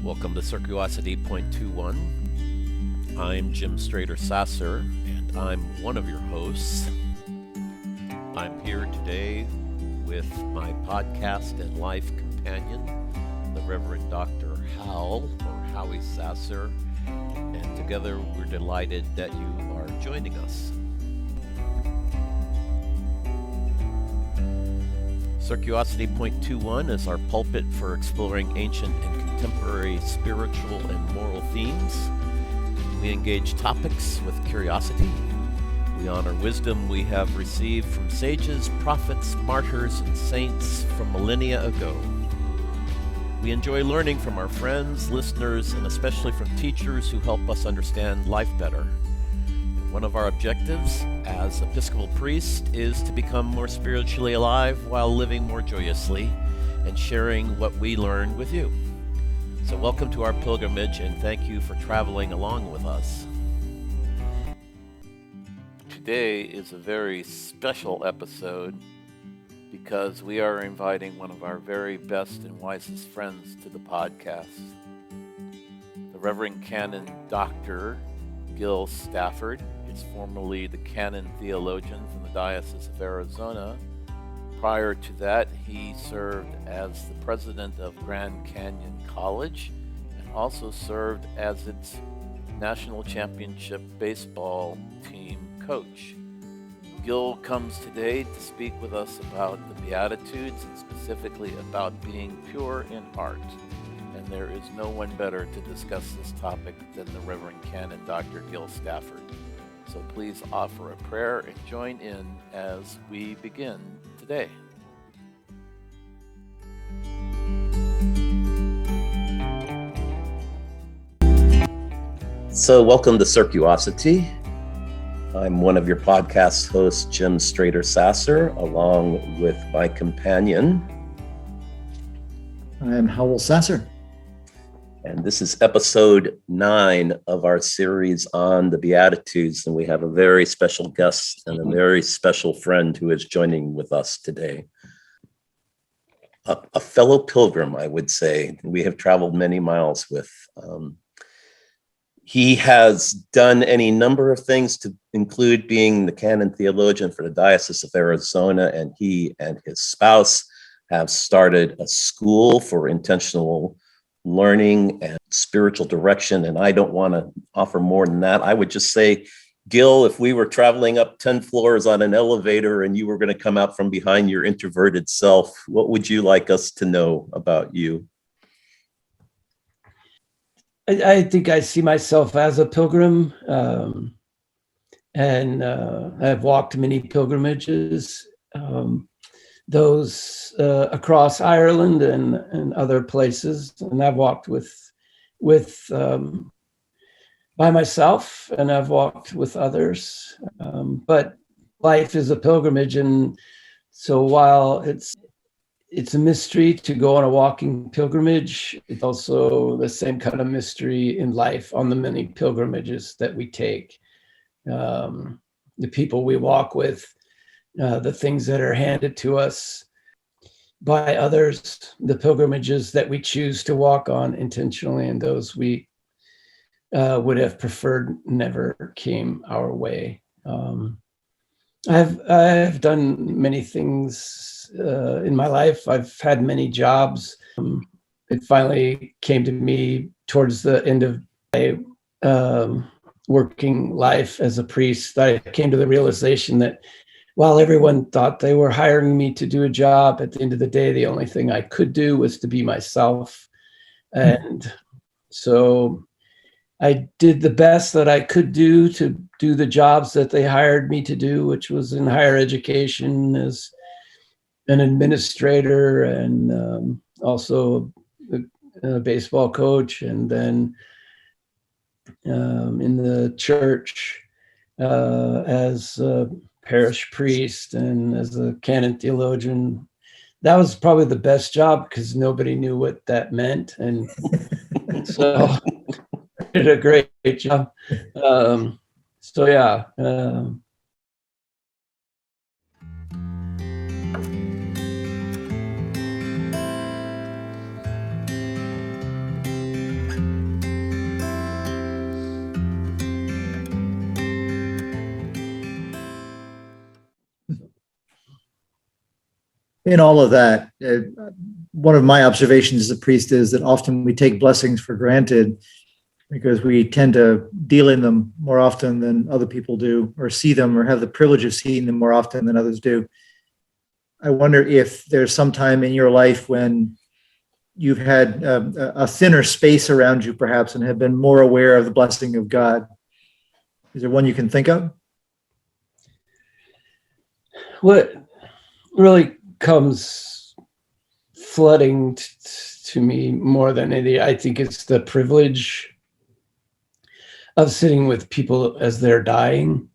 Welcome to Circuosity.21. I'm Jim Sasser, and I'm one of your hosts. I'm here today with my podcast and life companion, the Reverend Dr. Hal, or Howie Sasser, and together we're delighted that you are joining us. Circuosity.21 is our pulpit for exploring ancient and contemporary spiritual and moral themes. We engage topics with curiosity. We honor wisdom we have received from sages, prophets, martyrs, and saints from millennia ago. We enjoy learning from our friends, listeners, and especially from teachers who help us understand life better. One of our objectives as Episcopal priest is to become more spiritually alive while living more joyously and sharing what we learn with you. So welcome to our pilgrimage, and thank you for traveling along with us. Today is a very special episode because we are inviting one of our very best and wisest friends to the podcast, the Reverend Canon Dr. Gil Stafford. Is formerly the canon theologian from the Diocese of Arizona. Prior to that, he served as the president of Grand Canyon College and also served as its national championship baseball team coach. Gil comes today to speak with us about the Beatitudes and specifically about being pure in heart. And there is no one better to discuss this topic than the Reverend Canon Dr. Gil Stafford. So please offer a prayer and join in as we begin today. So welcome to Circuosity. I'm one of your podcast hosts, Jim Sasser, along with my companion. I'm Howell Sasser. And this is episode 9 of our series on the Beatitudes. And we have a very special guest and a very special friend who is joining with us today. A fellow pilgrim, I would say, we have traveled many miles with. He has done any number of things to include being the canon theologian for the Diocese of Arizona, and he and his spouse have started a school for intentional learning and spiritual direction. And I don't want to offer more than that. I would just say, Gil, if we were traveling up 10 floors on an elevator and you were going to come out from behind your introverted self, what would you like us to know about you? I think I see myself as a pilgrim, and I've walked many pilgrimages, those across Ireland and other places, and I've walked with by myself, and I've walked with others. But life is a pilgrimage, and so while it's a mystery to go on a walking pilgrimage, it's also the same kind of mystery in life on the many pilgrimages that we take. The people we walk with, the things that are handed to us by others, the pilgrimages that we choose to walk on intentionally, and those we would have preferred never came our way. I've done many things in my life. I've had many jobs. It finally came to me towards the end of my working life as a priest. I came to the realization that while everyone thought they were hiring me to do a job, at the end of the day, the only thing I could do was to be myself. And so I did the best that I could do to do the jobs that they hired me to do, which was in higher education as an administrator and also a baseball coach, and then in the church as a parish priest and as a canon theologian. That was probably the best job because nobody knew what that meant. And so I did a great job. So yeah. in all of that, one of my observations as a priest is that often we take blessings for granted because we tend to deal in them more often than other people do, or see them or have the privilege of seeing them more often than others do. I wonder if there's some time in your life when you've had a thinner space around you, perhaps, and have been more aware of the blessing of God. Is there one you can think of? What really comes flooding to me more than anything, I think it's the privilege of sitting with people as they're dying,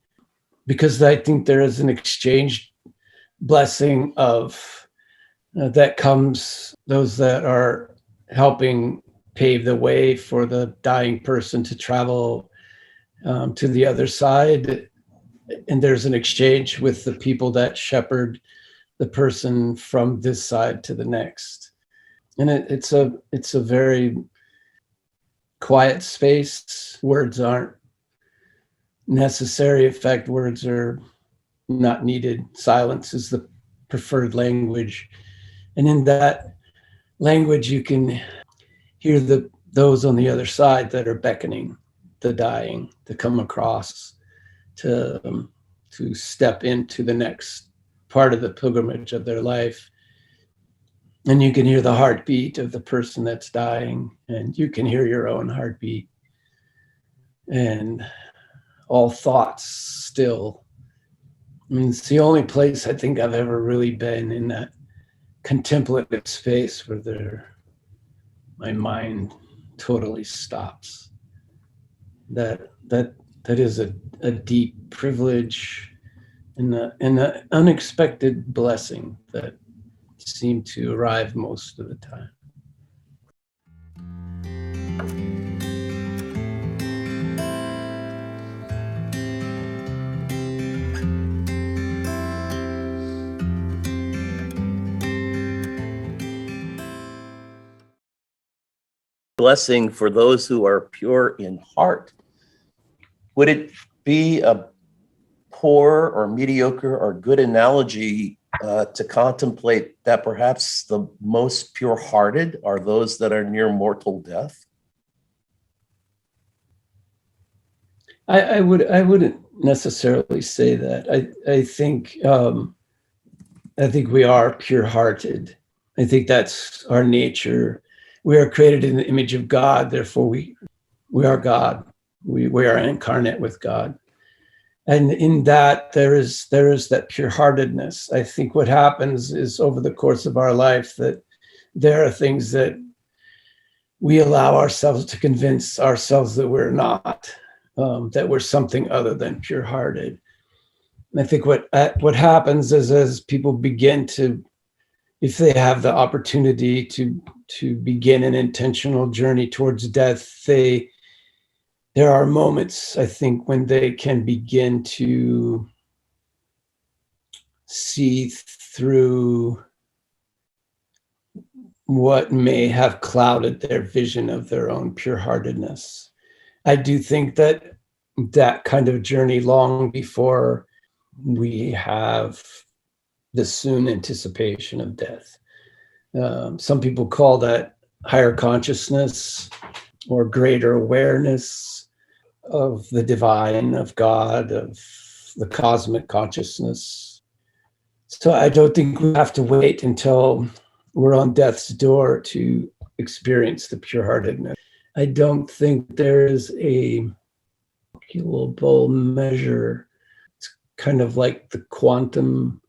because I think there is an exchange blessing of that comes, those that are helping pave the way for the dying person to travel to the other side. And there's an exchange with the people that shepherd the person from this side to the next. And it's a very quiet space. Words aren't necessary. In fact, words are not needed. Silence is the preferred language. And in that language, you can hear those on the other side that are beckoning the dying to come across, to step into the next part of the pilgrimage of their life. And you can hear the heartbeat of the person that's dying, and you can hear your own heartbeat, and all thoughts still. I mean, it's the only place I think I've ever really been in that contemplative space where my mind totally stops. That is a deep privilege and an unexpected blessing that seemed to arrive most of the time. Blessing for those who are pure in heart. Would it be a poor or mediocre or good analogy to contemplate that perhaps the most pure-hearted are those that are near mortal death? I wouldn't necessarily say that. I think we are pure-hearted. I think that's our nature. We are created in the image of God, therefore we are God. We are incarnate with God. And in that, there is that pure-heartedness. I think what happens is over the course of our life that there are things that we allow ourselves to convince ourselves that we're not, that we're something other than pure-hearted. And I think what happens is as people begin to, if they have the opportunity to begin an intentional journey towards death, there are moments, I think, when they can begin to see through what may have clouded their vision of their own pure-heartedness. I do think that kind of journey, long before we have the soon anticipation of death. Some people call that higher consciousness or greater awareness of the divine, of God, of the cosmic consciousness. So I don't think we have to wait until we're on death's door to experience the pure-heartedness. I don't think there is a calculable measure. It's kind of like the quantum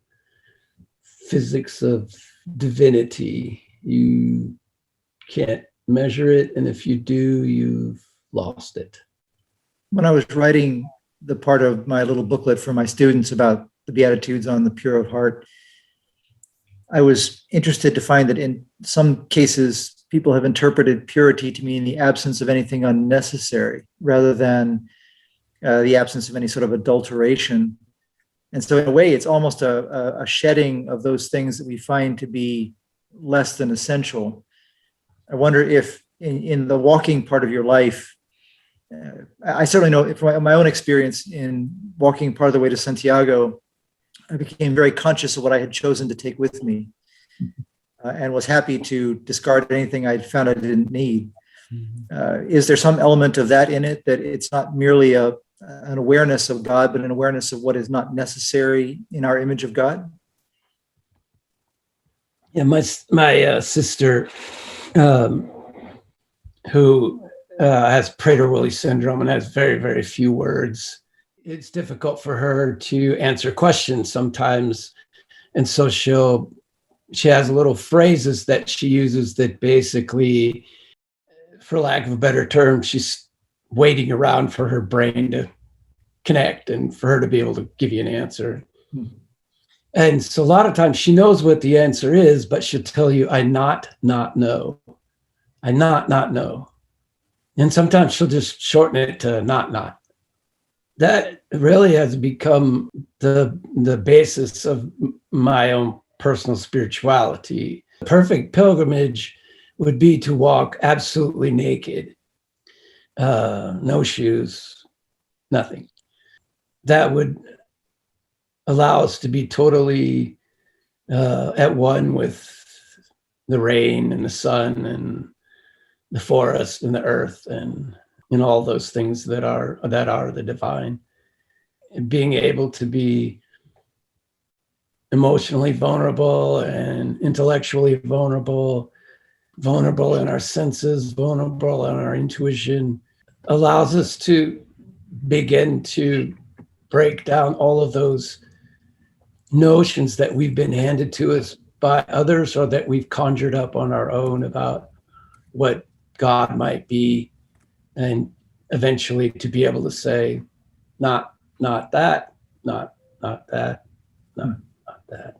physics of divinity. You can't measure it, and if you do, you've lost it. When I was writing the part of my little booklet for my students about the Beatitudes on the pure of heart, I was interested to find that in some cases, people have interpreted purity to mean the absence of anything unnecessary rather than the absence of any sort of adulteration. And so in a way, it's almost a shedding of those things that we find to be less than essential. I wonder if in the walking part of your life, I certainly know from my own experience in walking part of the way to Santiago, I became very conscious of what I had chosen to take with me. and was happy to discard anything I found I didn't need. Is there some element of that in it, that it's not merely an awareness of God, but an awareness of what is not necessary in our image of God? Yeah, my sister, who has Prader-Willi syndrome and has very, very few words, it's difficult for her to answer questions sometimes. And so she has little phrases that she uses that basically, for lack of a better term, she's waiting around for her brain to connect and for her to be able to give you an answer. And so a lot of times she knows what the answer is, but she'll tell you, I not know. I not know. And sometimes she'll just shorten it to not. That really has become the basis of my own personal spirituality. The perfect pilgrimage would be to walk absolutely naked, no shoes, nothing. That would allow us to be totally at one with the rain and the sun and the forest and the earth and all those things that are the divine. And being able to be emotionally vulnerable and intellectually vulnerable in our senses, vulnerable in our intuition, allows us to begin to break down all of those notions that we've been handed to us by others or that we've conjured up on our own about what God might be, and eventually to be able to say, not that, not that, not that.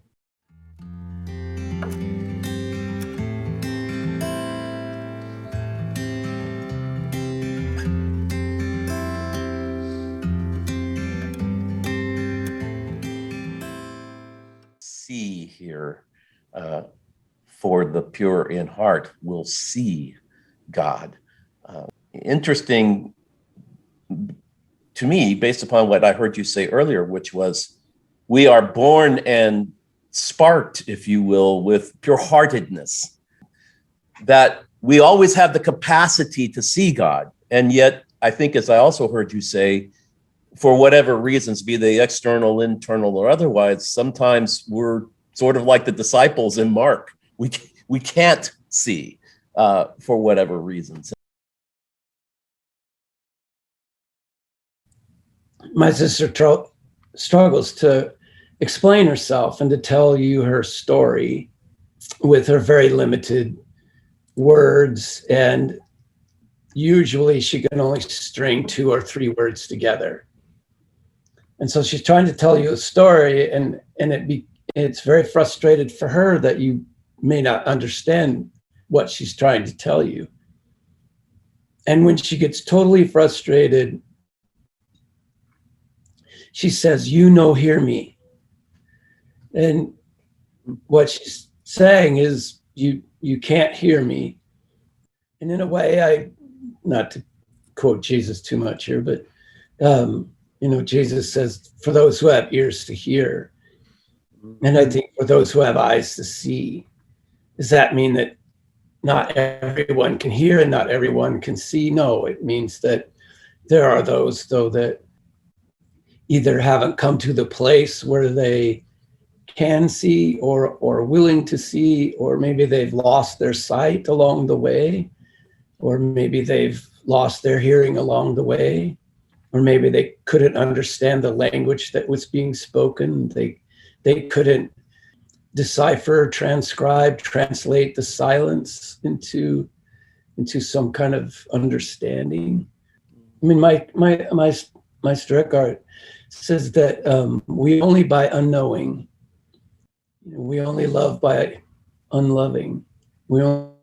See here, for the pure in heart will see God. Interesting to me, based upon what I heard you say earlier, which was we are born and sparked, if you will, with pure-heartedness, that we always have the capacity to see God. And yet, I think, as I also heard you say, for whatever reasons, be they external, internal, or otherwise, sometimes we're sort of like the disciples in Mark. We can't see for whatever reasons. My sister struggles to explain herself and to tell you her story with her very limited words. And usually she can only string 2 or 3 words together. And so she's trying to tell you a story, and it's very frustrated for her that you may not understand what she's trying to tell you. And when she gets totally frustrated, she says, hear me. And what she's saying is, you can't hear me. And in a way, not to quote Jesus too much here, but Jesus says, for those who have ears to hear. And I think for those who have eyes to see. Does that mean that not everyone can hear and not everyone can see? No, it means that there are those, though, that either haven't come to the place where they can see or willing to see, or maybe they've lost their sight along the way, or maybe they've lost their hearing along the way, or maybe they couldn't understand the language that was being spoken. They couldn't decipher, transcribe, translate the silence into some kind of understanding. I mean, my Strickart says that we only by unknowing, we only love by unloving, we only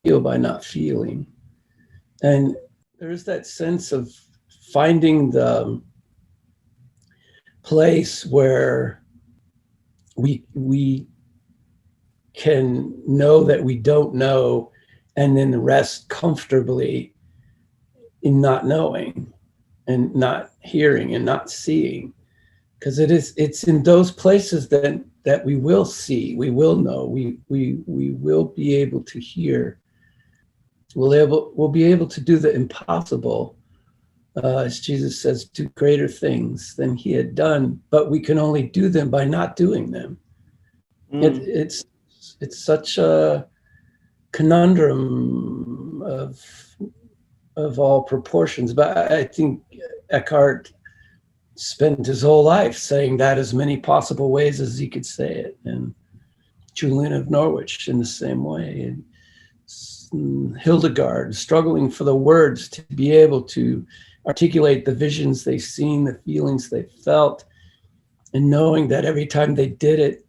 feel by not feeling. And there's that sense of finding the place where we can know that we don't know, and then rest comfortably in not knowing and not hearing and not seeing, because it's in those places that that we will see, we will know, we will be able to hear. We'll be able to do the impossible, as Jesus says, do greater things than he had done, but we can only do them by not doing them. It's such a conundrum of all proportions. But I think Eckhart spent his whole life saying that as many possible ways as he could say it, and Julian of Norwich in the same way, and Hildegard struggling for the words to be able to articulate the visions they've seen, the feelings they felt, and knowing that every time they did it,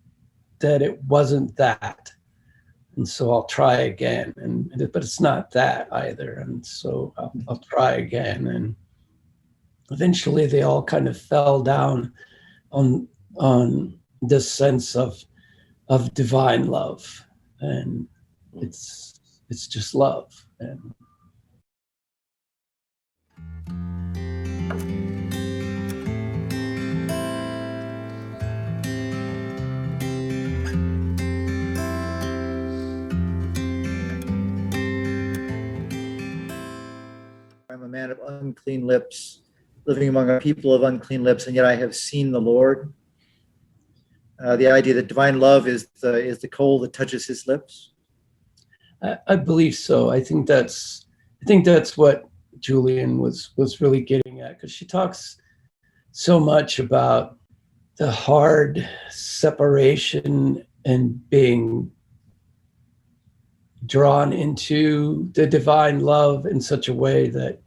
that it wasn't that. And so I'll try again, but it's not that either. And so I'll try again. And eventually they all kind of fell down on this sense of divine love. And it's just love. And I'm a man of unclean lips, living among a people of unclean lips, and yet I have seen the Lord. The idea that divine love is the coal that touches his lips. I believe so. I think that's what Julian was really getting at, because she talks so much about the hard separation and being drawn into the divine love in such a way that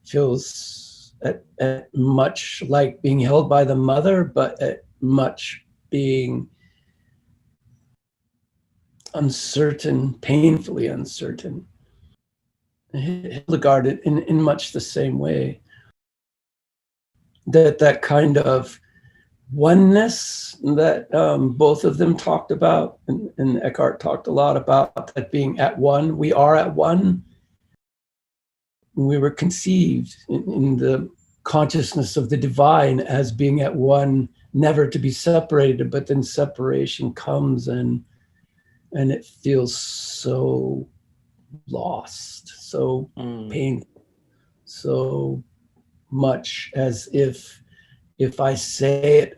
feels at much like being held by the mother, but at much being uncertain, painfully uncertain. Hildegard in much the same way. That kind of oneness that both of them talked about, and Eckhart talked a lot about that being at one. We are at one. We were conceived in the consciousness of the divine as being at one, never to be separated, but then separation comes and it feels so lost, so painful, so much as if I say it,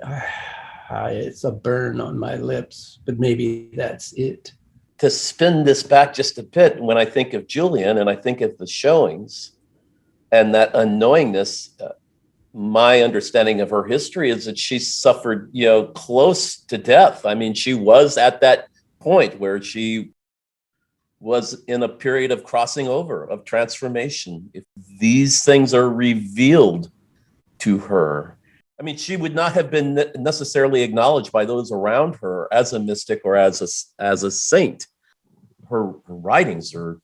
it's a burn on my lips, but maybe that's it. To spin this back just a bit, when I think of Julian and I think of the showings and that unknowingness, my understanding of her history is that she suffered, close to death. I mean, she was at that point where she was in a period of crossing over, of transformation. If these things are revealed to her, I mean, she would not have been necessarily acknowledged by those around her as a mystic or as a saint. Her writings are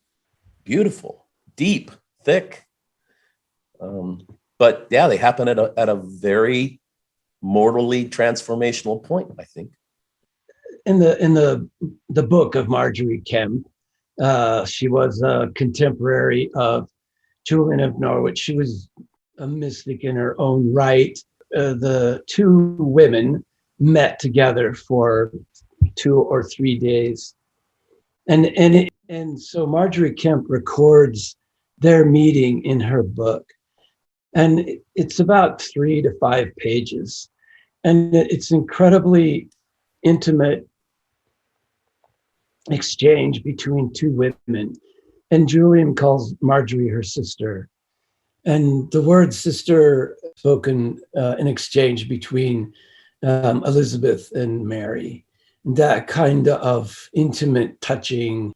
beautiful, deep, thick. But yeah, they happen at a very mortally transformational point, I think. In the book of Marjorie Kemp, she was a contemporary of Julian of Norwich. She was a mystic in her own right. The two women met together for 2 or 3 days, and so Marjorie Kemp records their meeting in her book, and it's about 3 to 5 pages, and it's incredibly intimate exchange between two women, and Julian calls Marjorie her sister. And the word sister spoken in exchange between Elizabeth and Mary, that kind of intimate touching,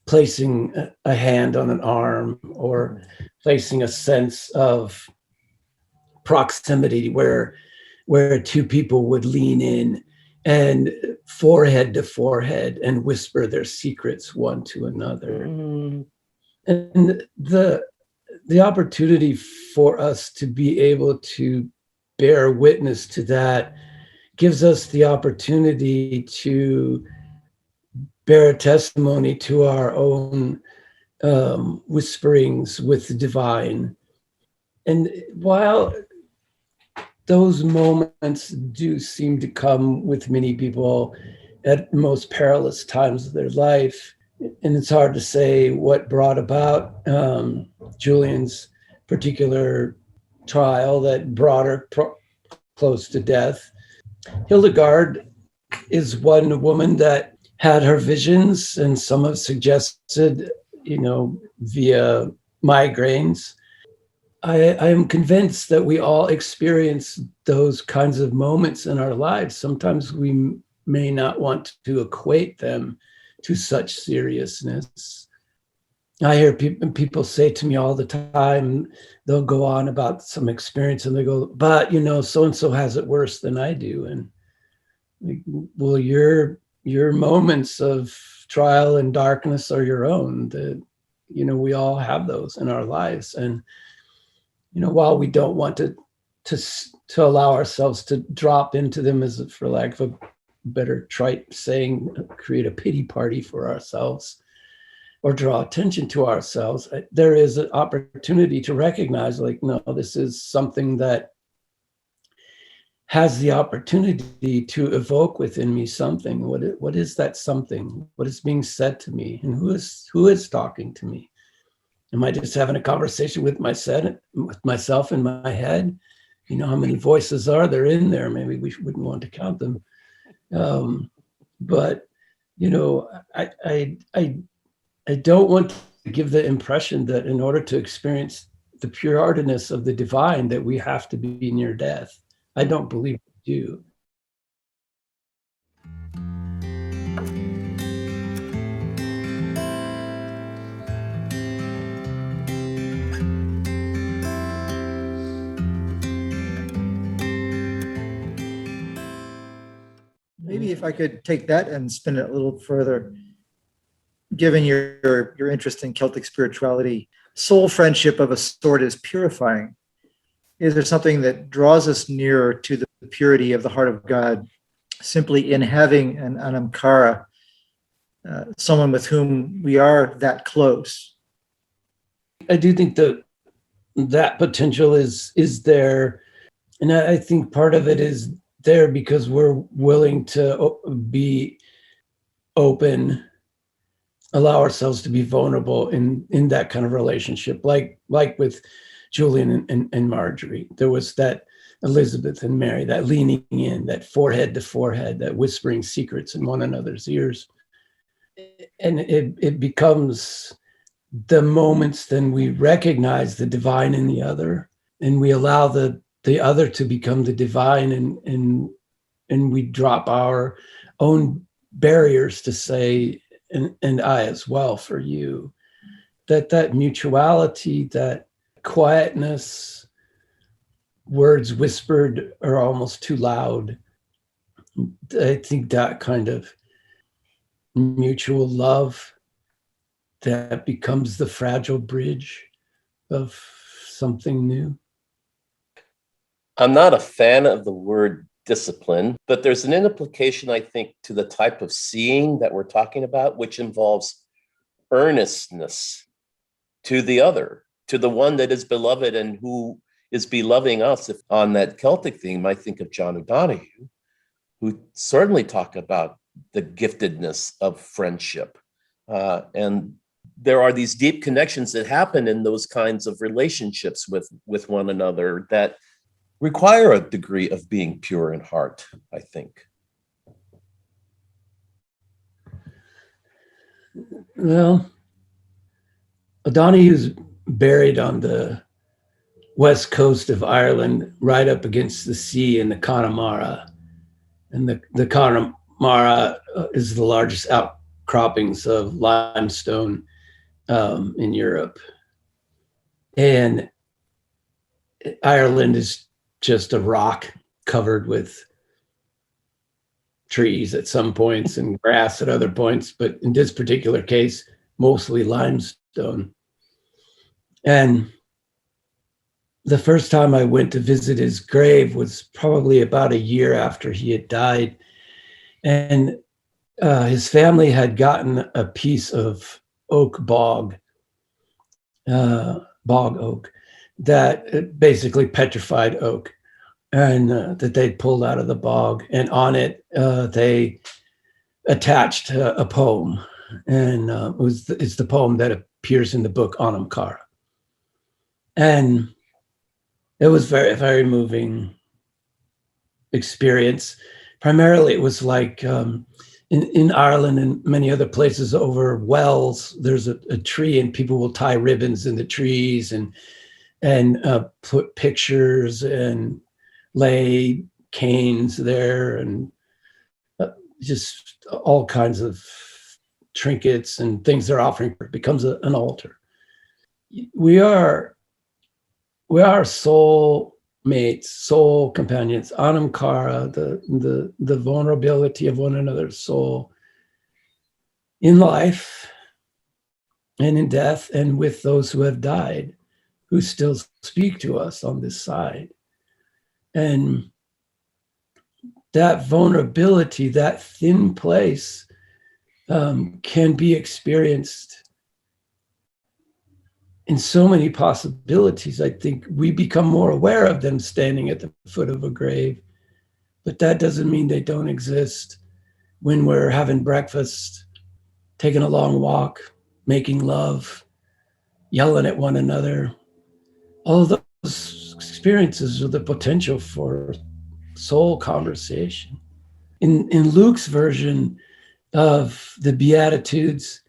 placing a hand on an arm or placing a sense of proximity where two people would lean in and forehead to forehead and whisper their secrets one to another. And the opportunity for us to be able to bear witness to that gives us the opportunity to bear a testimony to our own whisperings with the divine. And while those moments do seem to come with many people at most perilous times of their life. And it's hard to say what brought about Julian's particular trial that brought her close to death. Hildegard is one woman that had her visions, and some have suggested, via migraines. I am convinced that we all experience those kinds of moments in our lives. Sometimes we may not want to equate them to such seriousness. I hear people say to me all the time, they'll go on about some experience and they go, but so-and-so has it worse than I do. And well, your moments of trial and darkness are your own. We all have those in our lives. And, while we don't want to allow ourselves to drop into them, as for lack of a better trite saying, create a pity party for ourselves or draw attention to ourselves, there is an opportunity to recognize, no, this is something that has the opportunity to evoke within me something. What is that something? What is being said to me? And who is talking to me? Am I just having a conversation with myself in my head? How many voices are there in there? Maybe we wouldn't want to count them. But I don't want to give the impression that in order to experience the pure-heartedness of the divine, that we have to be near death. I don't believe we do. Maybe if I could take that and spin it a little further, given your interest in Celtic spirituality, soul friendship of a sort is purifying. Is there something that draws us nearer to the purity of the heart of God simply in having an anamkara, someone with whom we are that close? I do think that potential is there. And I think part of it is there because we're willing to be open, allow ourselves to be vulnerable in that kind of relationship, like with Julian and Marjorie. There was that Elizabeth and Mary, that leaning in, that forehead to forehead, that whispering secrets in one another's ears. And it becomes the moments then we recognize the divine in the other, and we allow the other to become the divine, and we drop our own barriers to say, and I as well for you. That mutuality, that quietness, words whispered are almost too loud. I think that kind of mutual love that becomes the fragile bridge of something new. I'm not a fan of the word discipline, but there's an implication, I think, to the type of seeing that we're talking about, which involves earnestness to the other, to the one that is beloved and who is beloving us. If on that Celtic theme, I think of John O'Donohue, who certainly talk about the giftedness of friendship. And there are these deep connections that happen in those kinds of relationships with one another that require a degree of being pure in heart, I think. Well, O'Donoghue's buried on the west coast of Ireland, right up against the sea in the Connemara. And the Connemara is the largest outcroppings of limestone in Europe. And Ireland is just a rock covered with trees at some points and grass at other points, but in this particular case, mostly limestone. And the first time I went to visit his grave was probably about a year after he had died. And his family had gotten a piece of bog oak, that basically petrified oak, and that they'd pulled out of the bog. And on it, they attached a poem. And it's the poem that appears in the book Anam Cara. And it was very, very moving experience. Primarily, it was like in Ireland and many other places over wells, there's a tree and people will tie ribbons in the trees and put pictures and lay canes there and just all kinds of trinkets and things they're offering. It becomes an altar. We are soul mates, soul companions, Anam Cara, the vulnerability of one another's soul in life and in death, and with those who have died, who still speak to us on this side. And that vulnerability, that thin place, can be experienced in so many possibilities. I think we become more aware of them standing at the foot of a grave, but that doesn't mean they don't exist when we're having breakfast, taking a long walk, making love, yelling at one another. All of those experiences are the potential for soul conversation. In Luke's version of the Beatitudes,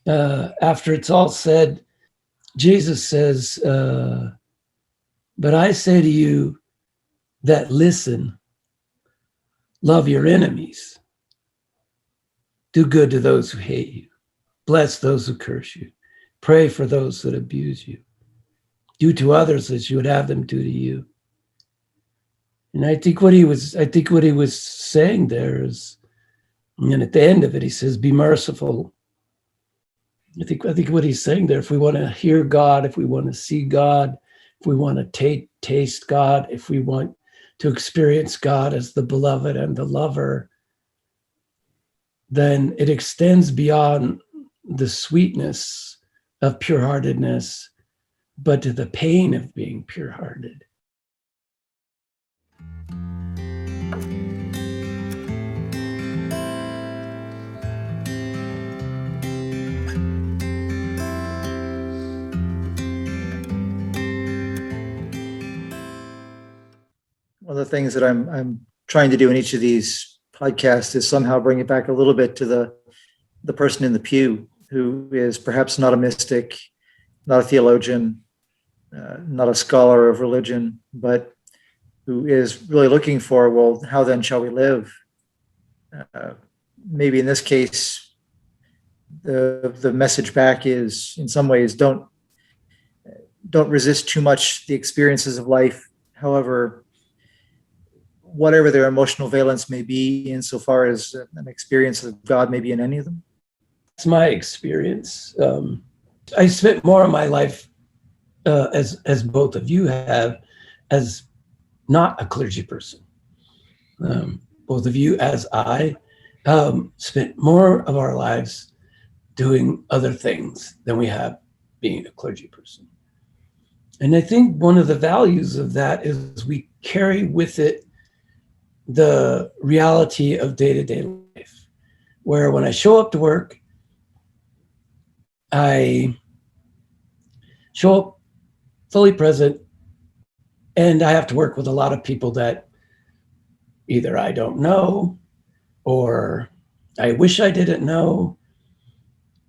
after it's all said, Jesus says, but I say to you that listen, love your enemies, do good to those who hate you, bless those who curse you, pray for those that abuse you, do to others as you would have them do to you. And I think what he was saying there is, and at the end of it, he says, be merciful. I think what he's saying there, if we want to hear God, if we want to see God, if we want to taste God, if we want to experience God as the beloved and the lover, then it extends beyond the sweetness of pure-heartedness, but to the pain of being pure-hearted. One of the things that I'm trying to do in each of these podcasts is somehow bring it back a little bit to the person in the pew who is perhaps not a mystic, not a theologian, not a scholar of religion, but who is really looking for, well, how then shall we live? Maybe in this case, the message back is, in some ways, don't resist too much the experiences of life, however, whatever their emotional valence may be, insofar as an experience of God may be in any of them. It's my experience. I spent more of my life, as both of you have, as not a clergy person. Both of you, as I, spent more of our lives doing other things than we have being a clergy person. And I think one of the values of that is we carry with it the reality of day-to-day life, where when I show up to work, I show up fully present, and I have to work with a lot of people that either I don't know, or I wish I didn't know.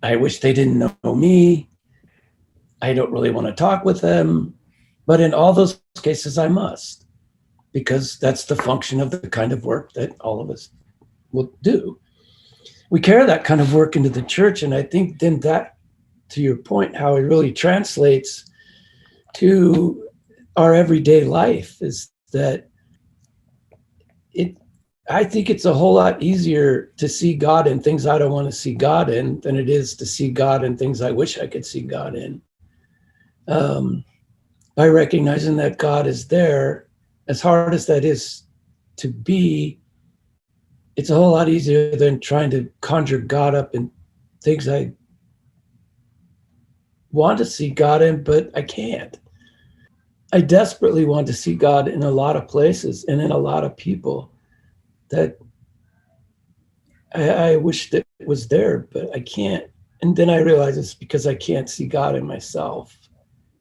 I wish they didn't know me. I don't really want to talk with them. But in all those cases, I must, because that's the function of the kind of work that all of us will do. We carry that kind of work into the church, and I think then that, to your point, how it really translates to our everyday life is that I think it's a whole lot easier to see God in things I don't want to see God in than it is to see God in things I wish I could see God in. By recognizing that God is there, as hard as that is to be, it's a whole lot easier than trying to conjure God up in things I want to see God in, but I can't. I desperately want to see God in a lot of places and in a lot of people that I wish that it was there, but I can't. And then I realize it's because I can't see God in myself.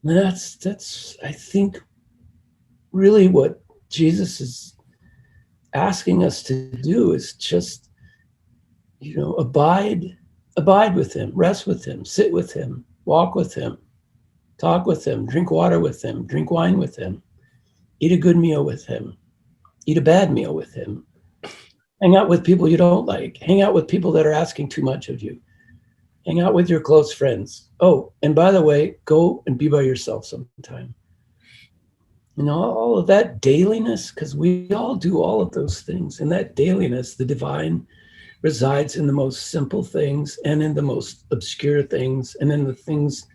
And that's I think really what Jesus is asking us to do is just, abide with him, rest with him, sit with him, walk with him, talk with him, drink water with him, drink wine with him, eat a good meal with him, eat a bad meal with him, hang out with people you don't like, hang out with people that are asking too much of you, hang out with your close friends. Oh, and by the way, go and be by yourself sometime. All of that dailiness, because we all do all of those things. And that dailiness, the divine, resides in the most simple things and in the most obscure things and in the things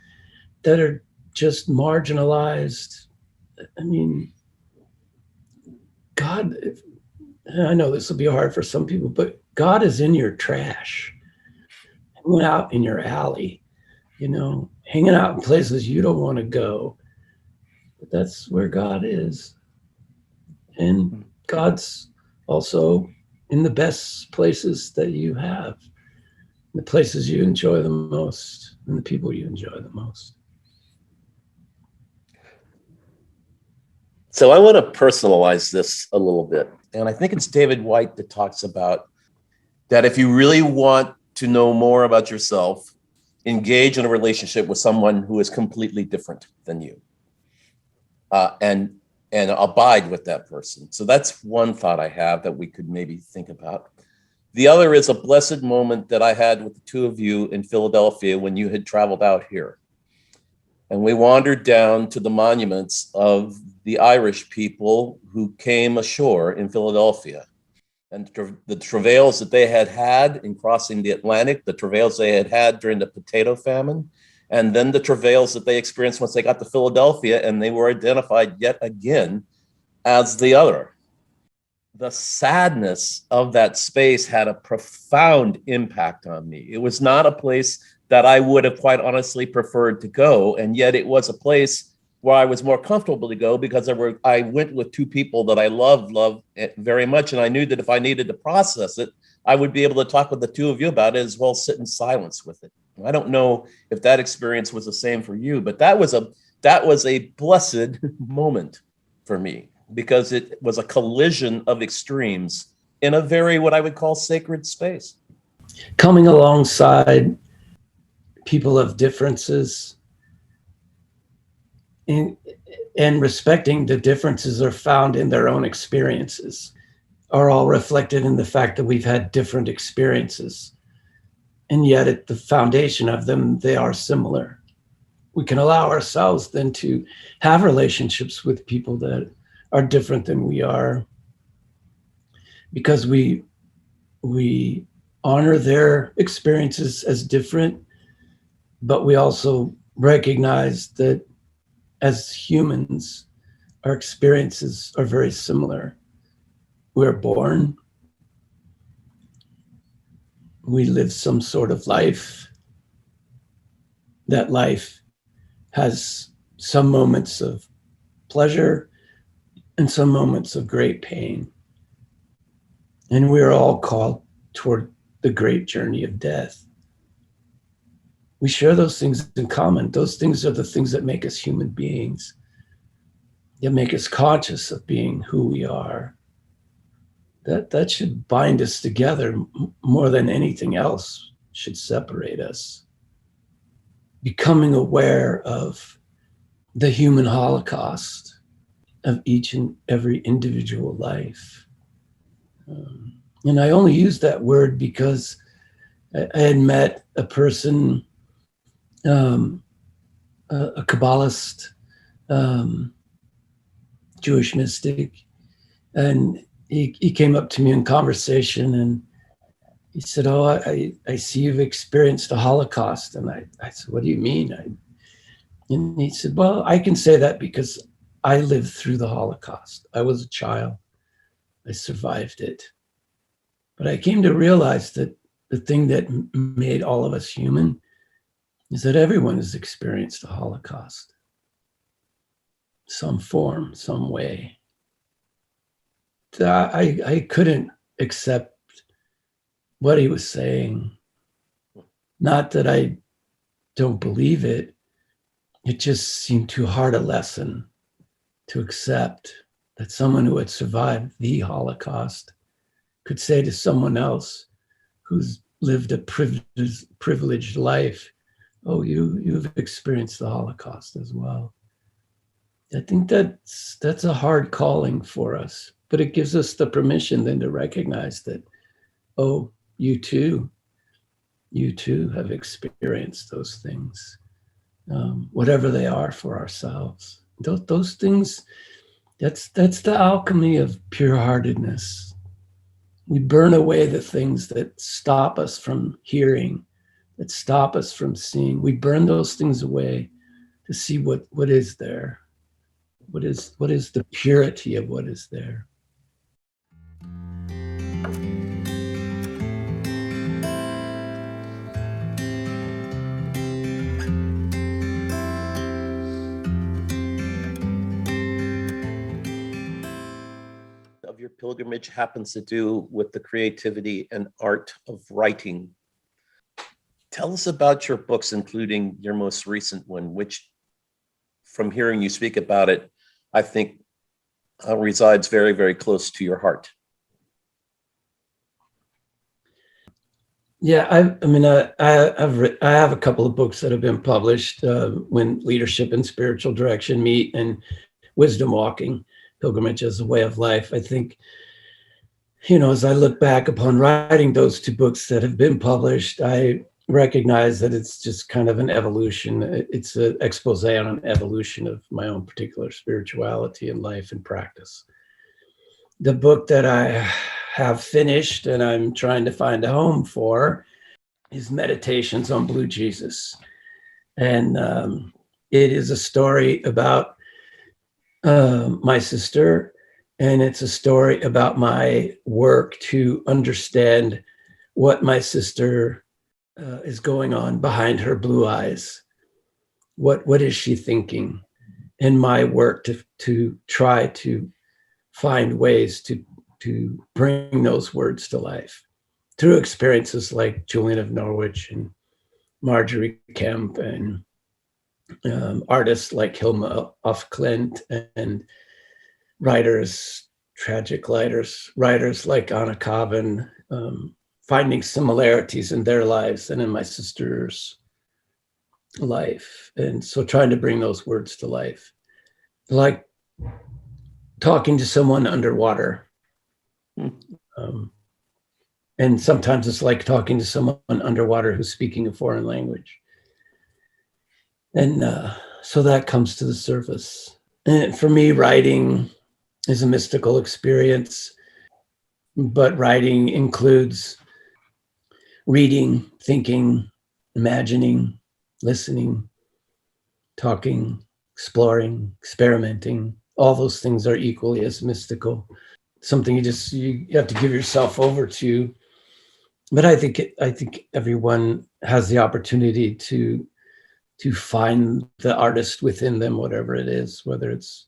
that are just marginalized. I mean, God, I know this will be hard for some people, but God is in your trash, hanging out in your alley, hanging out in places you don't want to go. But that's where God is. And God's also in the best places that you have, the places you enjoy the most, and the people you enjoy the most. So I want to personalize this a little bit. And I think it's David White that talks about that if you really want to know more about yourself, engage in a relationship with someone who is completely different than you. And abide with that person. So that's one thought I have that we could maybe think about. The other is a blessed moment that I had with the two of you in Philadelphia when you had traveled out here. And we wandered down to the monuments of the Irish people who came ashore in Philadelphia. And the travails that they had had in crossing the Atlantic, the travails they had had during the potato famine, and then the travails that they experienced once they got to Philadelphia, and they were identified yet again as the other. The sadness of that space had a profound impact on me. It was not a place that I would have quite honestly preferred to go, and yet it was a place where I was more comfortable to go because I went with two people that I loved very much, and I knew that if I needed to process it, I would be able to talk with the two of you about it as well as sit in silence with it. I don't know if that experience was the same for you, but that was a blessed moment for me because it was a collision of extremes in a very, what I would call, sacred space. Coming alongside people of differences and respecting the differences are found in their own experiences are all reflected in the fact that we've had different experiences. And yet at the foundation of them, they are similar. We can allow ourselves then to have relationships with people that are different than we are because we honor their experiences as different, but we also recognize that as humans, our experiences are very similar. We're born, we live some sort of life. That life has some moments of pleasure and some moments of great pain. And we're all called toward the great journey of death. We share those things in common. Those things are the things that make us human beings, that make us conscious of being who we are. That should bind us together more than anything else should separate us. Becoming aware of the human holocaust of each and every individual life. And I only use that word because I had met a person, a Kabbalist, Jewish mystic, and he came up to me in conversation and he said, "Oh, I see you've experienced a Holocaust." And I said, "What do you mean?" And he said, "Well, I can say that because I lived through the Holocaust. I was a child. I survived it. But I came to realize that the thing that made all of us human is that everyone has experienced a Holocaust. some form, some way. I couldn't accept what he was saying. Not that I don't believe it. It just seemed too hard a lesson to accept, that someone who had survived the Holocaust could say to someone else who's lived a privileged life, oh, you've experienced the Holocaust as well. I think that's a hard calling for us, but it gives us the permission then to recognize that, oh, you too have experienced those things, whatever they are for ourselves. Those things, that's the alchemy of pure-heartedness. We burn away the things that stop us from hearing, that stop us from seeing. We burn those things away to see what is there. What is the purity of what is there? Of your pilgrimage happens to do with the creativity and art of writing. Tell us about your books, including your most recent one, which, from hearing you speak about it, I think resides very, very close to your heart. Yeah, I have a couple of books that have been published, When Leadership and Spiritual Direction Meet, and Wisdom Walking, Pilgrimage as a Way of Life. I think, as I look back upon writing those two books that have been published, I recognize that it's just kind of an evolution. It's an expose on an evolution of my own particular spirituality and life and practice. The book that I have finished and I'm trying to find a home for is Meditations on Blue Jesus. And it is a story about my sister, and it's a story about my work to understand what my sister is going on behind her blue eyes. What is she thinking? And my work to try to find ways to bring those words to life through experiences like Julian of Norwich and Marjorie Kemp and artists like Hilma af Klint and tragic writers like Anna Kavan, finding similarities in their lives and in my sister's life. And so trying to bring those words to life. Like talking to someone underwater. And sometimes it's like talking to someone underwater who's speaking a foreign language. And so that comes to the surface. And for me, writing is a mystical experience, but writing includes reading, thinking, imagining, listening, talking, exploring, experimenting. All those things are equally as mystical. Something you have to give yourself over to. But I think everyone has the opportunity to find the artist within them, whatever it is, whether it's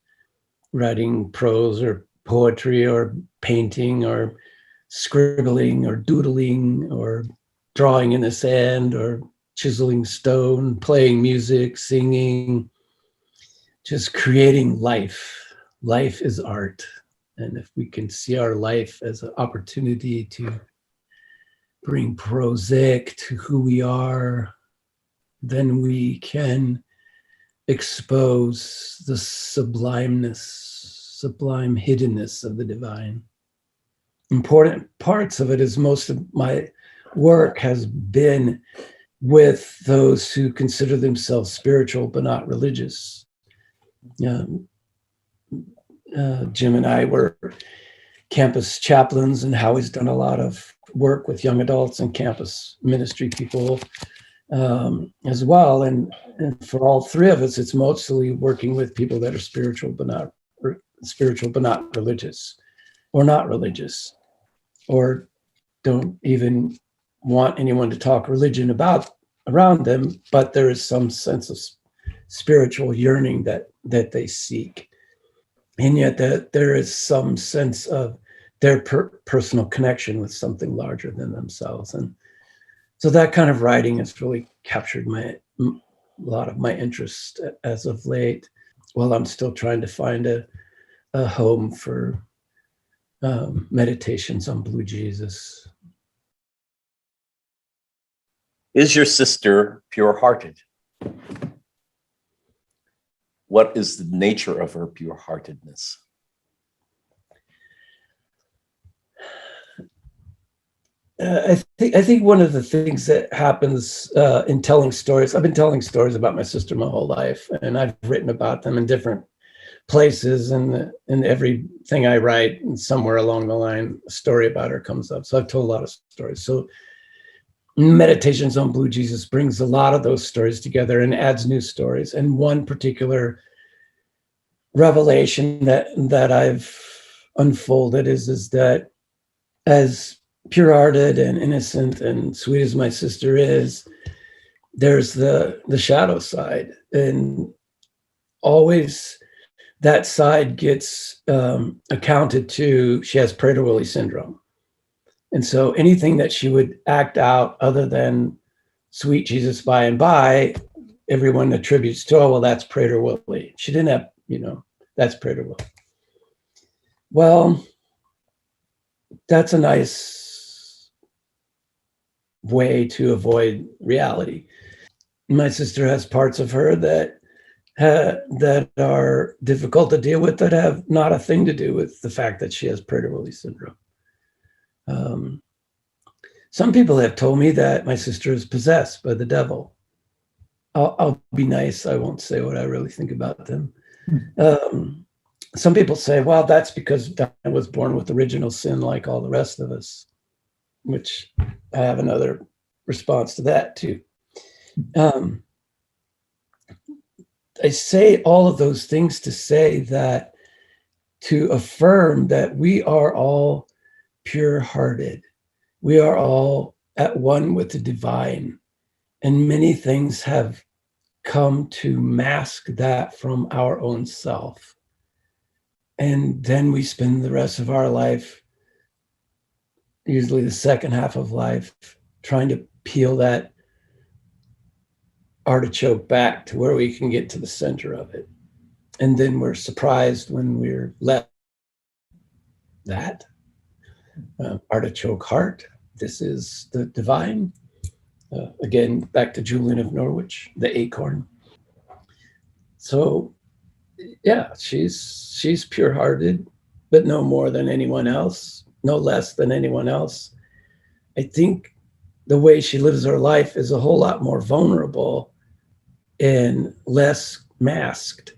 writing prose or poetry or painting or scribbling or doodling or drawing in the sand or chiseling stone, playing music, singing, just creating life. Life is art. And if we can see our life as an opportunity to bring prosaic to who we are, then we can expose the sublime hiddenness of the divine. Important parts of it is most of my work has been with those who consider themselves spiritual but not religious. Jim and I were campus chaplains, and Howie's done a lot of work with young adults and campus ministry people as well. And for all three of us, it's mostly working with people that are spiritual but not religious, or not religious, or don't even want anyone to talk religion around them, but there is some sense of spiritual yearning that they seek. and yet that there is some sense of their personal connection with something larger than themselves. And so that kind of writing has really captured a lot of my interest as of late, while I'm still trying to find a home for meditations on Blue Jesus. Is your sister pure-hearted? What is the nature of her pure-heartedness? I think one of the things that happens in telling stories, I've been telling stories about my sister my whole life, and I've written about them in different places, and in everything I write, and somewhere along the line, a story about her comes up. So I've told a lot of stories. So Meditations on Blue Jesus brings a lot of those stories together and adds new stories. And one particular revelation that I've unfolded is that as pure-hearted and innocent and sweet as my sister is, there's the shadow side, and always that side gets accounted to. She has Prader-Willi syndrome, and so anything that she would act out other than sweet Jesus by and by, everyone attributes to, oh, well, that's Prader-Willi. She didn't have, that's Prader-Willi. Well, that's a nice way to avoid reality. My sister has parts of her that are difficult to deal with, that have not a thing to do with the fact that she has Prader-Willi syndrome. Some people have told me that my sister is possessed by the devil. I'll be nice. I won't say what I really think about them. Some people say, well, that's because Diana was born with original sin like all the rest of us, which I have another response to that too. I say all of those things to say that, to affirm that we are all pure-hearted. We are all at one with the divine, and many things have come to mask that from our own self. And then we spend the rest of our life, usually the second half of life, trying to peel that artichoke back to where we can get to the center of it. And then we're surprised when we're left that artichoke heart. This is the divine. Again, back to Julian of Norwich, the acorn. So yeah, she's pure-hearted, but no more than anyone else, no less than anyone else. I think the way she lives her life is a whole lot more vulnerable and less masked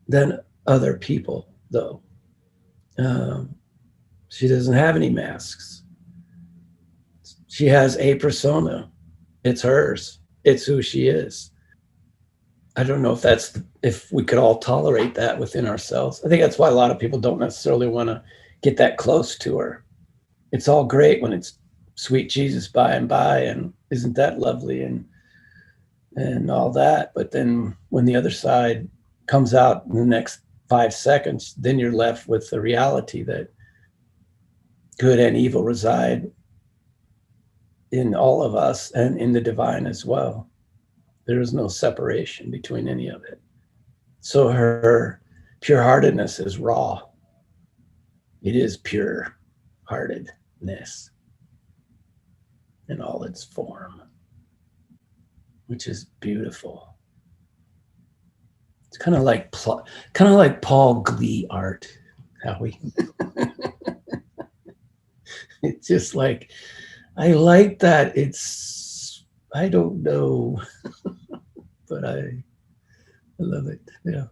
than other people, though. She doesn't have any masks. She has a persona. It's hers. It's who she is. I don't know if we could all tolerate that within ourselves. I think that's why a lot of people don't necessarily want to get that close to her. It's all great when it's sweet Jesus by and by, and isn't that lovely and all that. But then when the other side comes out in the next 5 seconds, then you're left with the reality that good and evil reside in all of us and in the divine as well. There is no separation between any of it. So her pure-heartedness is raw. It is pure-heartedness in all its form, which is beautiful. It's kind of like Paul Glee art, Howie. It's just like, I like that. I don't know, but I love it. Yeah.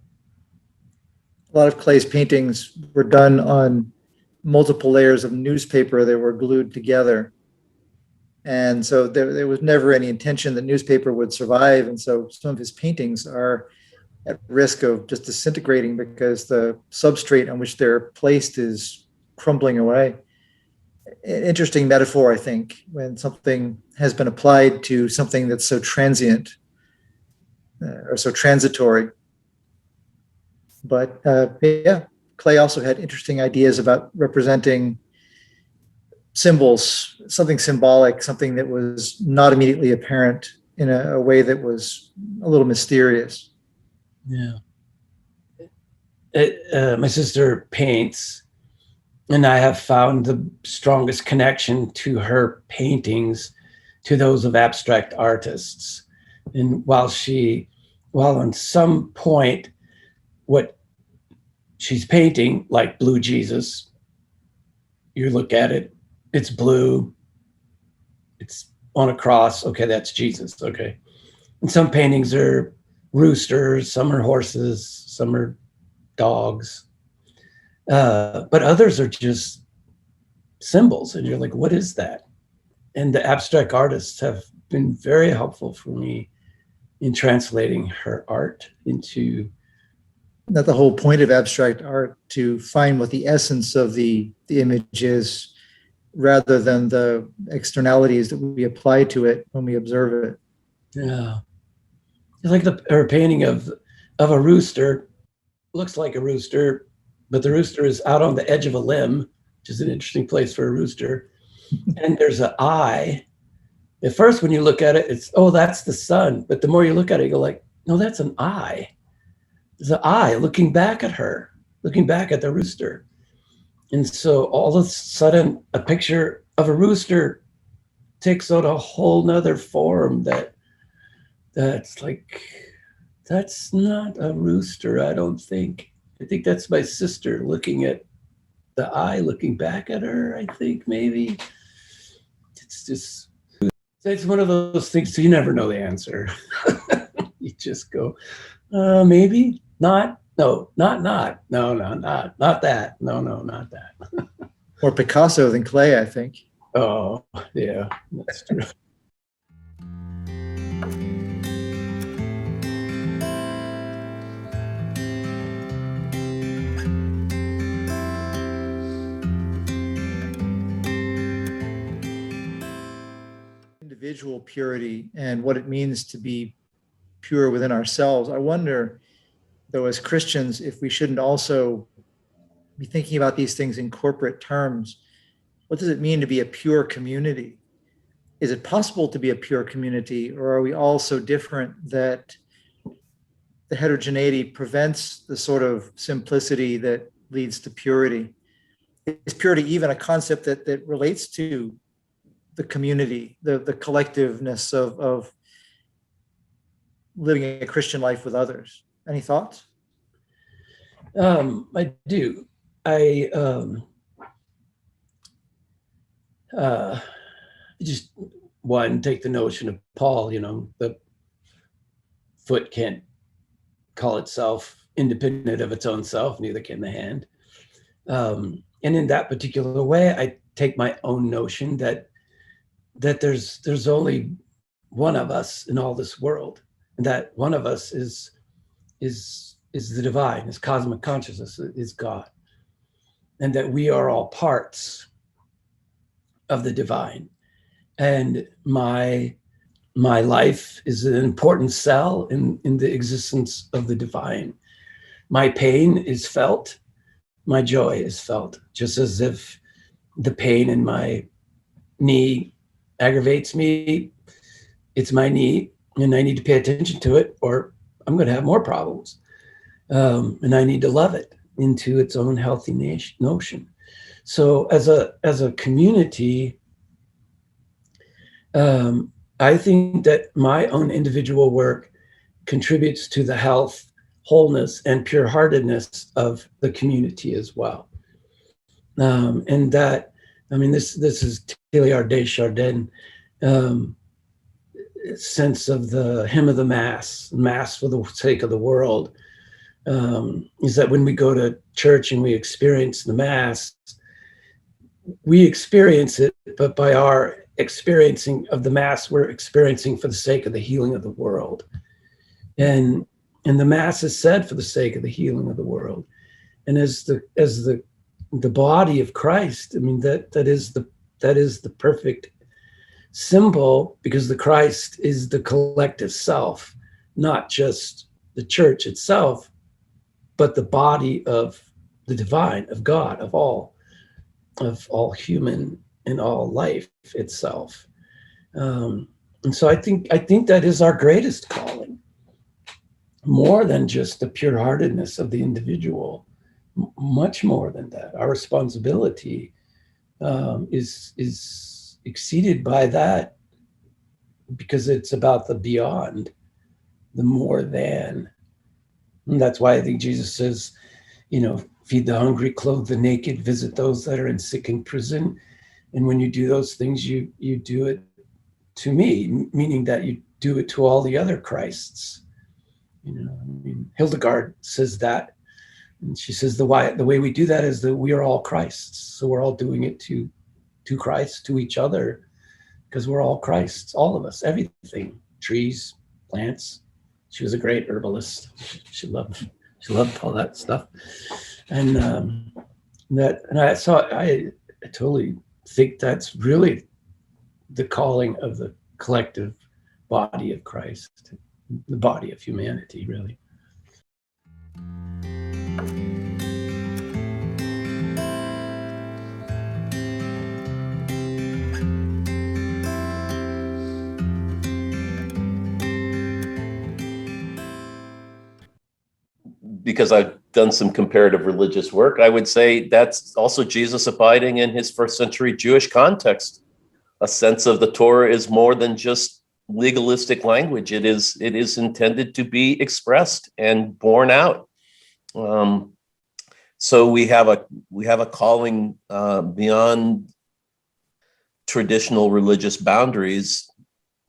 A lot of Clay's paintings were done on multiple layers of newspaper that were glued together. And so there was never any intention that newspaper would survive. And so some of his paintings are at risk of just disintegrating because the substrate on which they're placed is crumbling away. An interesting metaphor, I think, when something has been applied to something that's so transient or so transitory. But yeah, Clay also had interesting ideas about representing symbols, something symbolic, something that was not immediately apparent in a way that was a little mysterious. Yeah. My sister paints, and I have found the strongest connection to her paintings to those of abstract artists. And while on some point, what she's painting, like Blue Jesus, you look at it, it's blue, it's on a cross, okay, that's Jesus, okay. And some paintings are roosters, some are horses, some are dogs, but others are just symbols, and you're like, what is that? And the abstract artists have been very helpful for me in translating her art into. Not the whole point of abstract art, to find what the essence of the image is, rather than the externalities that we apply to it when we observe it. Yeah, it's like her painting of a rooster. Looks like a rooster, but the rooster is out on the edge of a limb, which is an interesting place for a rooster. And there's an eye. At first, when you look at it, it's, oh, that's the sun. But the more you look at it, you go like, no, that's an eye. There's an eye looking back at her, looking back at the rooster. And so all of a sudden, a picture of a rooster takes on a whole nother form that's like, that's not a rooster, I don't think. I think that's my sister looking at the eye, looking back at her, I think, maybe. It's just, it's one of those things, so you never know the answer. You just go, maybe, not, no, not, no, not that, no, not that. More Picasso than Clay, I think. Oh, yeah, that's true. Individual purity and what it means to be pure within ourselves. I wonder, though, as Christians, if we shouldn't also be thinking about these things in corporate terms. What does it mean to be a pure community? Is it possible to be a pure community, or are we all so different that the heterogeneity prevents the sort of simplicity that leads to purity? Is purity even a concept that relates to the community, the collectiveness of living a Christian life with others? Any thoughts? I do. I just take the notion of Paul, the foot can't call itself independent of its own self, neither can the hand. And in that particular way, I take my own notion that there's only one of us in all this world, and that one of us is the divine, is cosmic consciousness, is God, and that we are all parts of the divine. And my life is an important cell in the existence of the divine. My pain is felt, my joy is felt, just as if the pain in my knee aggravates me, it's my knee, and I need to pay attention to it, or I'm going to have more problems. And I need to love it into its own healthy notion. So as a community, I think that my own individual work contributes to the health, wholeness, and pure-heartedness of the community as well. And that, this is Teilhard de Chardin, sense of the hymn of the Mass for the sake of the world, is that when we go to church and we experience the Mass, we experience it, but by our experiencing of the Mass, we're experiencing for the sake of the healing of the world. And the Mass is said for the sake of the healing of the world. And as the body of Christ, that is the perfect symbol, because the Christ is the collective self, not just the church itself, but the body of the divine, of God, of all human and all life itself. And so I think that is our greatest calling, more than just the pure-heartedness of the individual, much more than that. Our responsibility is exceeded by that, because it's about the beyond, the more than. And that's why I think Jesus says, feed the hungry, clothe the naked, visit those that are in sick in prison. And when you do those things, you do it to me, meaning that you do it to all the other Christs. Hildegard says that, and she says the way we do that is that we are all Christs. So we're all doing it to Christ, to each other, because we're all Christs, all of us, everything, trees, plants. She was a great herbalist. She loved all that stuff. And I totally think that's really the calling of the collective body of Christ, the body of humanity, really. Because I've done some comparative religious work, I would say that's also Jesus abiding in his first century Jewish context. A sense of the Torah is more than just legalistic language. It is intended to be expressed and borne out. So we have a calling beyond traditional religious boundaries,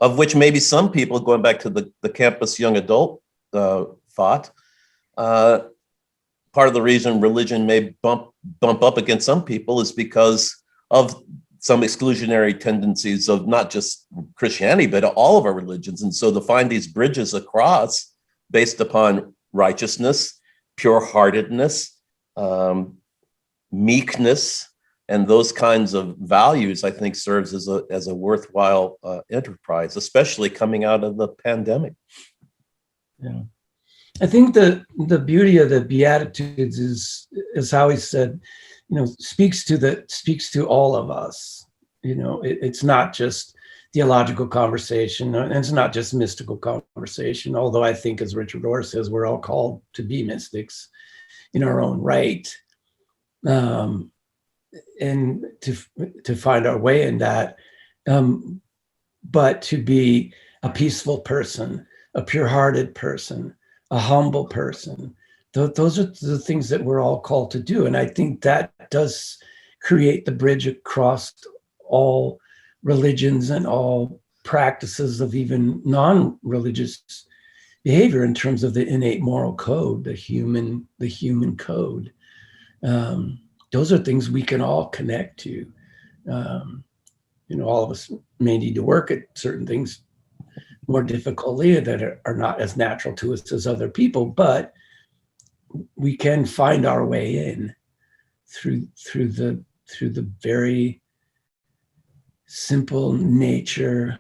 of which maybe some people, going back to the campus young adult thought, part of the reason religion may bump up against some people is because of some exclusionary tendencies of not just Christianity, but all of our religions. And so to find these bridges across based upon righteousness, pure-heartedness, meekness, and those kinds of values, I think serves as a worthwhile enterprise, especially coming out of the pandemic. Yeah. I think the beauty of the Beatitudes is how he said, speaks to all of us. It's not just theological conversation, and it's not just mystical conversation, although I think, as Richard Rohr says, we're all called to be mystics in our own right, and to find our way in that, but to be a peaceful person, a pure-hearted person, a humble person. Those are the things that we're all called to do. And I think that does create the bridge across all religions and all practices of even non-religious behavior in terms of the innate moral code, the human code. Those are things we can all connect to. All of us may need to work at certain things more difficultly that are not as natural to us as other people, but we can find our way in through the very simple nature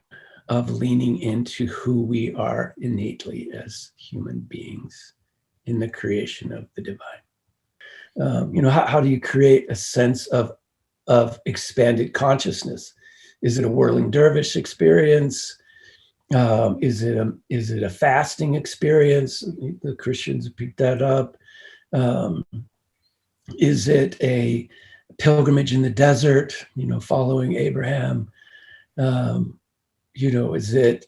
of leaning into who we are innately as human beings in the creation of the divine. How do you create a sense of expanded consciousness? Is it a whirling dervish experience? Is it a fasting experience? The Christians picked that up. Is it a pilgrimage in the desert, following Abraham? Is it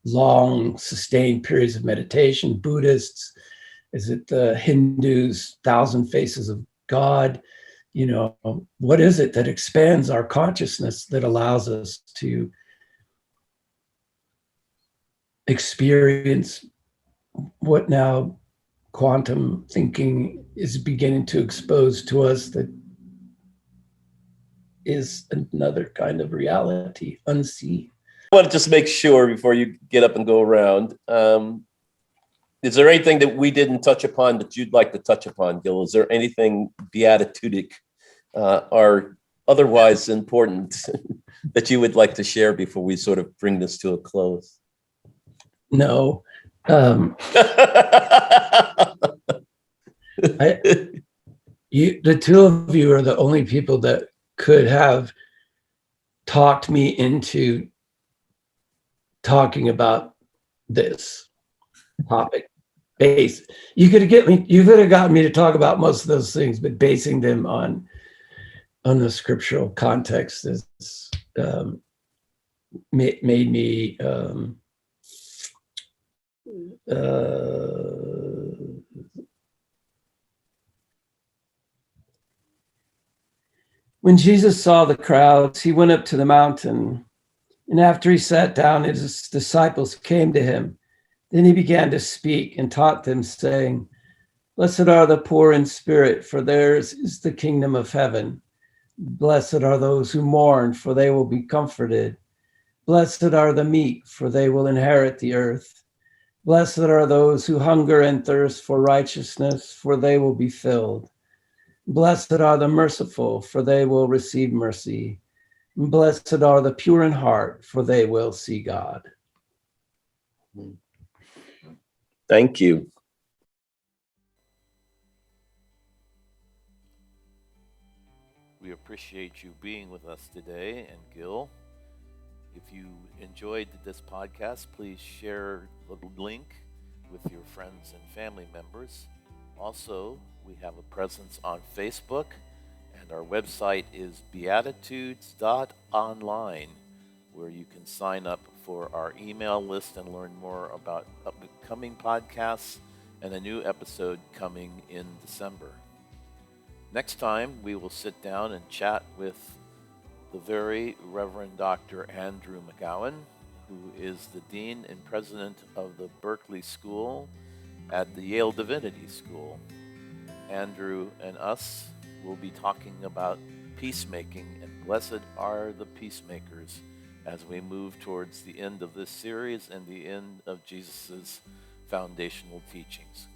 long, sustained periods of meditation, Buddhists? Is it the Hindus' 1,000 faces of God? What is it that expands our consciousness, that allows us to experience what now quantum thinking is beginning to expose to us, that is another kind of reality, unseen. I want to just make sure before you get up and go around, is there anything that we didn't touch upon that you'd like to touch upon, Gil? Is there anything beatitudic or otherwise important that you would like to share before we sort of bring this to a close? No. The two of you are the only people that could have talked me into talking about this topic. You could have gotten me to talk about most of those things, but basing them on the scriptural context is made me when Jesus saw the crowds, he went up to the mountain, and after he sat down, his disciples came to him. Then he began to speak and taught them, saying, "Blessed are the poor in spirit, for theirs is the kingdom of heaven. Blessed are those who mourn, for they will be comforted. Blessed are the meek, for they will inherit the earth. Blessed are those who hunger and thirst for righteousness, for they will be filled. Blessed are the merciful, for they will receive mercy. Blessed are the pure in heart, for they will see God." Thank you. We appreciate you being with us today. And Gil, if you enjoyed this podcast, please share the link with your friends and family members. Also, we have a presence on Facebook, and our website is beatitudes.online, where you can sign up for our email list and learn more about upcoming podcasts and a new episode coming in December. Next time, we will sit down and chat with the very Reverend Dr. Andrew McGowan, who is the Dean and President of the Berkeley School at the Yale Divinity School. Andrew and us will be talking about peacemaking, and blessed are the peacemakers as we move towards the end of this series and the end of Jesus' foundational teachings.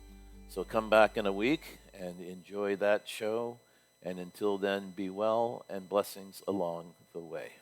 So come back in a week and enjoy that show. And until then, be well and blessings along the way.